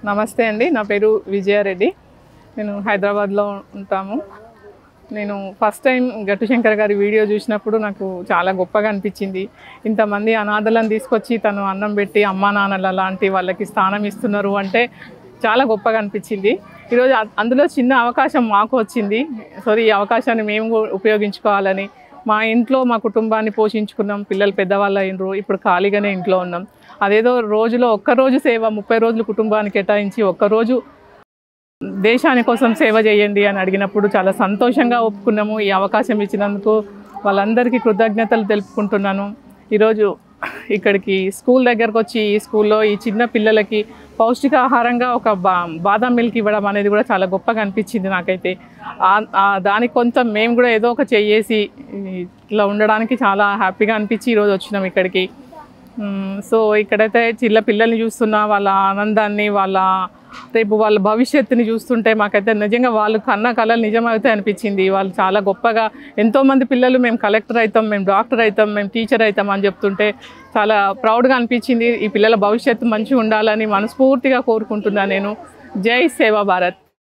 నమస్తే అండి, నా పేరు విజయారెడ్డి. నేను హైదరాబాద్లో ఉంటాము. నేను ఫస్ట్ టైం గట్టు శంకర్ గారి వీడియో చూసినప్పుడు నాకు చాలా గొప్పగా అనిపించింది. ఇంతమంది అనాథలను తీసుకొచ్చి తను అన్నం పెట్టి అమ్మా నాన్నల లాంటి వాళ్ళకి స్థానం ఇస్తున్నారు అంటే చాలా గొప్పగా అనిపించింది. ఈరోజు అందులో చిన్న అవకాశం మాకు వచ్చింది. సో ఈ అవకాశాన్ని మేము ఉపయోగించుకోవాలని మా ఇంట్లో మా కుటుంబాన్ని పోషించుకున్నాం. పిల్లలు పెద్దవాళ్ళు అయినరు, ఇప్పుడు ఖాళీగానే ఇంట్లో ఉన్నాం. అదేదో రోజులో ఒక్కరోజు సేవ 30 రోజులు కుటుంబానికి కేటాయించి ఒక్కరోజు దేశాని కోసం సేవ చేయండి అని అడిగినప్పుడు చాలా సంతోషంగా ఒప్పుకున్నాము. ఈ అవకాశం ఇచ్చినందుకు వాళ్ళందరికీ కృతజ్ఞతలు తెలుపుకుంటున్నాను. ఈరోజు ఇక్కడికి స్కూల్ దగ్గరకు వచ్చి ఈ స్కూల్లో ఈ చిన్న పిల్లలకి పౌష్టికాహారంగా ఒక బాదం మిల్క్ ఇవ్వడం అనేది కూడా చాలా గొప్పగా అనిపించింది నాకైతే. దానికి కొంచెం మేము కూడా ఏదో ఒక చెయ్యేసి ఇట్లా ఉండడానికి చాలా హ్యాపీగా అనిపించి ఈరోజు వచ్చినాం ఇక్కడికి. సో ఇక్కడైతే చిన్న పిల్లల్ని చూస్తున్నా వాళ్ళ ఆనందాన్ని, రేపు వాళ్ళ భవిష్యత్తుని చూస్తుంటే మాకైతే నిజంగా వాళ్ళు కన్న కళలు నిజమైతే అనిపించింది. వాళ్ళు చాలా గొప్పగా ఎంతోమంది పిల్లలు మేము కలెక్టర్ అవుతాం, మేము డాక్టర్ అవుతాం, మేము టీచర్ అవుతాం అని చెప్తుంటే చాలా ప్రౌడ్గా అనిపించింది. ఈ పిల్లల భవిష్యత్తు మంచిగా ఉండాలని మనస్ఫూర్తిగా కోరుకుంటున్నాను నేను. జై సేవా భారత్.